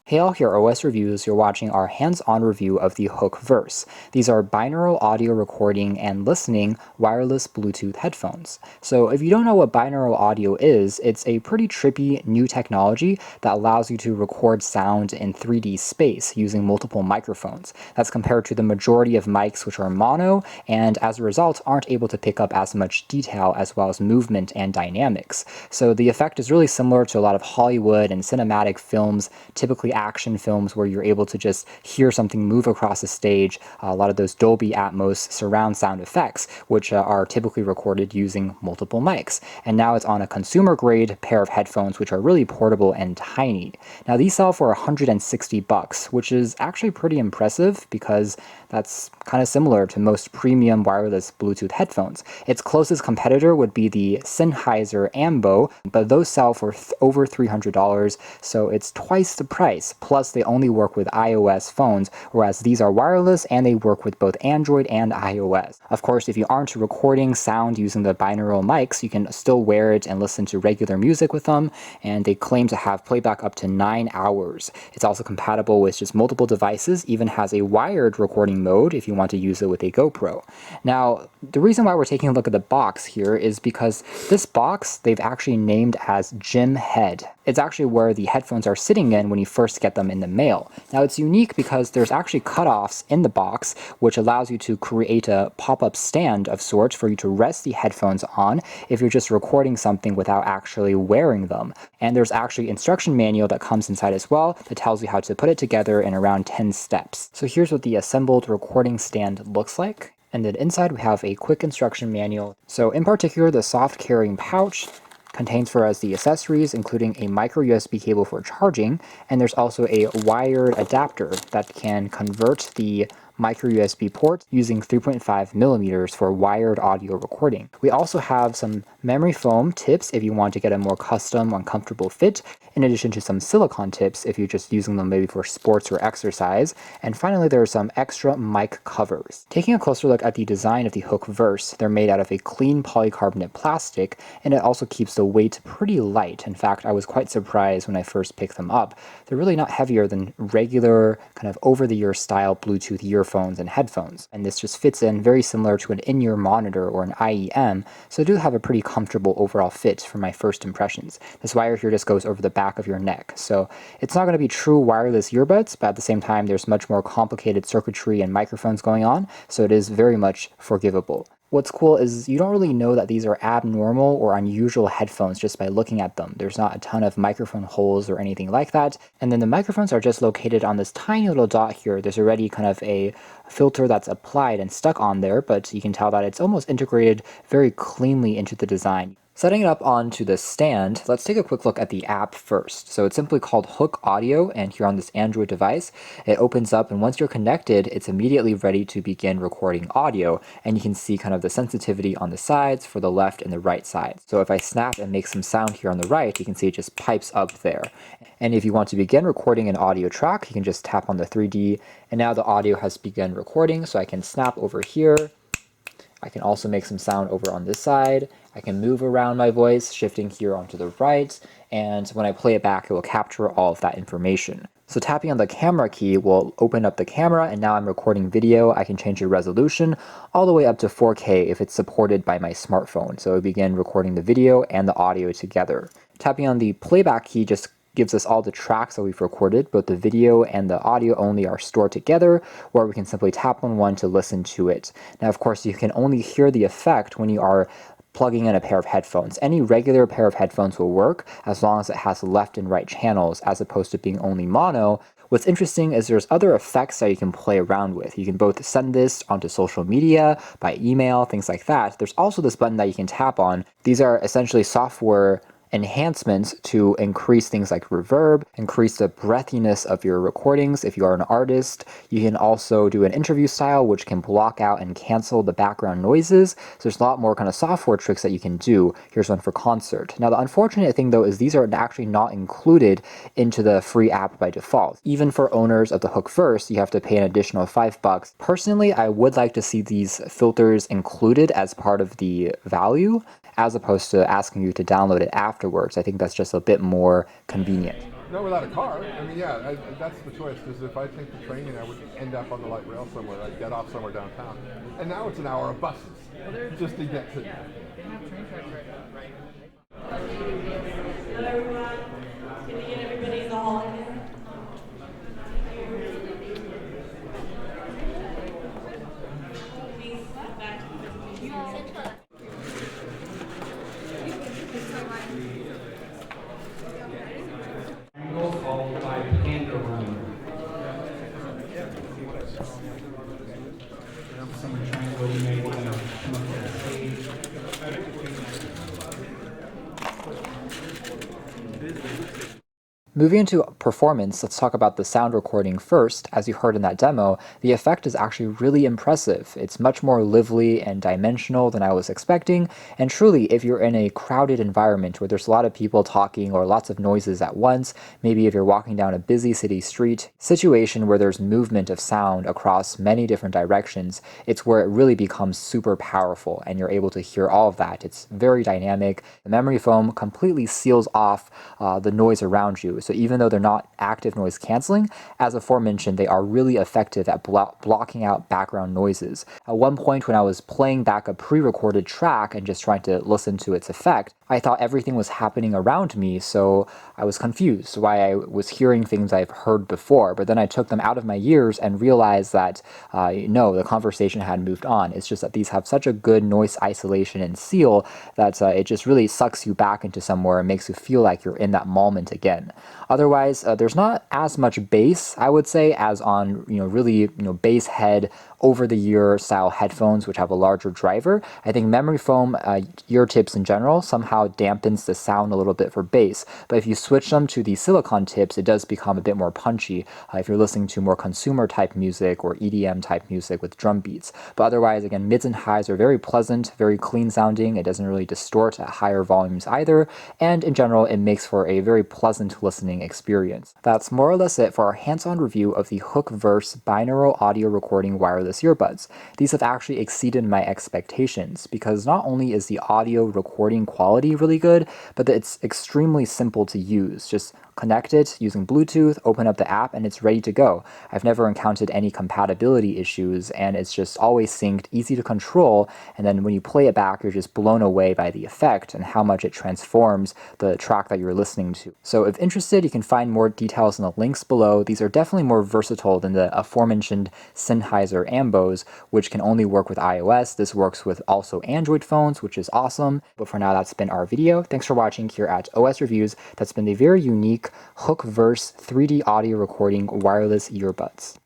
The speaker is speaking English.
Hey all, here OS Reviews. You're watching our hands-on review of the Hooke Verse. These are binaural audio recording and listening wireless Bluetooth headphones. So if you don't know what binaural audio is, it's a pretty trippy new technology that allows you to record sound in 3D space using multiple microphones. That's compared to the majority of mics which are mono, and as a result aren't able to pick up as much detail as well as movement and dynamics. So the effect is really similar to a lot of Hollywood and cinematic films, typically action films where you're able to just hear something move across the stage, a lot of those Dolby Atmos surround sound effects, which are typically recorded using multiple mics. And now it's on a consumer grade pair of headphones, which are really portable and tiny. Now these sell for $160, which is actually pretty impressive because that's kind of similar to most premium wireless Bluetooth headphones. Its closest competitor would be the Sennheiser Ambo, but those sell for over $300, so it's twice the price. Plus, they only work with iOS phones, whereas these are wireless and they work with both Android and iOS. Of course, if you aren't recording sound using the binaural mics, you can still wear it and listen to regular music with them, and they claim to have playback up to 9 hours. It's also compatible with just multiple devices, even has a wired recording mode if you want to use it with a GoPro. Now, the reason why we're taking a look at the box here is because this box they've actually named as Gym Head. It's actually where the headphones are sitting in when you first get them in the mail. Now it's unique because there's actually cutoffs in the box which allows you to create a pop-up stand of sorts for you to rest the headphones on if you're just recording something without actually wearing them. And there's actually instruction manual that comes inside as well that tells you how to put it together in around 10 steps. So here's what the assembled recording stand looks like. And then inside we have a quick instruction manual. So in particular, the soft carrying pouch contains for us the accessories, including a micro USB cable for charging, and there's also a wired adapter that can convert the micro USB port using 3.5 millimeters for wired audio recording. We also have some memory foam tips if you want to get a more custom and comfortable fit, in addition to some silicone tips if you're just using them maybe for sports or exercise. And finally, there are some extra mic covers. Taking a closer look at the design of the Hooke Verse, they're made out of a clean polycarbonate plastic, and it also keeps the weight pretty light. In fact, I was quite surprised when I first picked them up. They're really not heavier than regular kind of over-the-ear style Bluetooth earphones and headphones. And this just fits in very similar to an in-ear monitor or an IEM, so I do have a pretty comfortable overall fit for my first impressions. This wire here just goes over the back of your neck, so it's not going to be true wireless earbuds, but at the same time there's much more complicated circuitry and microphones going on, so it is very much forgivable. What's cool is you don't really know that these are abnormal or unusual headphones just by looking at them. There's not a ton of microphone holes or anything like that. And then the microphones are just located on this tiny little dot here. There's already kind of a filter that's applied and stuck on there, but you can tell that it's almost integrated very cleanly into the design. Setting it up onto the stand, let's take a quick look at the app first. So it's simply called Hooke Audio, and here on this Android device, it opens up, and once you're connected, it's immediately ready to begin recording audio, and you can see kind of the sensitivity on the sides for the left and the right side. So if I snap and make some sound here on the right, you can see it just pipes up there. And if you want to begin recording an audio track, you can just tap on the 3D, and now the audio has begun recording, so I can snap over here. I can also make some sound over on this side. I can move around my voice, shifting here onto the right, and when I play it back, it will capture all of that information. So tapping on the camera key will open up the camera, and now I'm recording video. I can change the resolution all the way up to 4K if it's supported by my smartphone. So I begin recording the video and the audio together. Tapping on the playback key just gives us all the tracks that we've recorded. Both the video and the audio only are stored together, where we can simply tap on one to listen to it. Now, of course, you can only hear the effect when you are plugging in a pair of headphones. Any regular pair of headphones will work as long as it has left and right channels as opposed to being only mono. What's interesting is there's other effects that you can play around with. You can both send this onto social media, by email, things like that. There's also this button that you can tap on. These are essentially software enhancements to increase things like reverb, increase the breathiness of your recordings. If you are an artist, you can also do an interview style, which can block out and cancel the background noises. So there's a lot more kind of software tricks that you can do. Here's one for concert. Now, the unfortunate thing though is these are actually not included into the free app by default. Even for owners of the Hooke Verse, you have to pay an additional $5. Personally, I would like to see these filters included as part of the value, as opposed to asking you to download it afterwards. I think that's just a bit more convenient. No, without a car. I mean, yeah, that's the choice. Because if I take the train, I would end up on the light rail somewhere. I'd get off somewhere downtown. And now it's an hour of buses just to get to. Yeah, they have train tracks right. Hello everyone. Can we get everybody in the hall again? Please back to the presentation. Angle followed by panderone. Some triangle you may want to come up with a page. Moving into performance, let's talk about the sound recording first. As you heard in that demo, the effect is actually really impressive. It's much more lively and dimensional than I was expecting, and truly, if you're in a crowded environment where there's a lot of people talking or lots of noises at once, maybe if you're walking down a busy city street, situation where there's movement of sound across many different directions, it's where it really becomes super powerful and you're able to hear all of that. It's very dynamic. The memory foam completely seals off the noise around you. So even though they're not active noise canceling, as aforementioned, they are really effective at blocking out background noises. At one point when I was playing back a pre-recorded track and just trying to listen to its effect, I thought everything was happening around me, so I was confused why I was hearing things I've heard before. But then I took them out of my ears and realized that no, the conversation had moved on. It's just that these have such a good noise isolation and seal that it just really sucks you back into somewhere and makes you feel like you're in that moment again. Otherwise, there's not as much bass, I would say, as on really bass head over-the-ear style headphones, which have a larger driver. I think memory foam ear tips in general somehow dampens the sound a little bit for bass. But if you switch them to the silicone tips, it does become a bit more punchy if you're listening to more consumer type music or EDM type music with drum beats. But otherwise, again, mids and highs are very pleasant, very clean sounding. It doesn't really distort at higher volumes either. And in general, it makes for a very pleasant listening experience. That's more or less it for our hands-on review of the Hooke Verse binaural audio recording wireless earbuds. These have actually exceeded my expectations because not only is the audio recording quality really good, but it's extremely simple to use. Just connect it using Bluetooth, open up the app, and it's ready to go. I've never encountered any compatibility issues, and it's just always synced, easy to control, and then when you play it back, you're just blown away by the effect and how much it transforms the track that you're listening to. So if interested, you can find more details in the links below. These are definitely more versatile than the aforementioned Sennheiser Ambos, which can only work with iOS. This works with also Android phones, which is awesome. But for now, that's been our video. Thanks for watching here at OS Reviews. That's been the very unique Hooke Verse 3D audio recording wireless earbuds.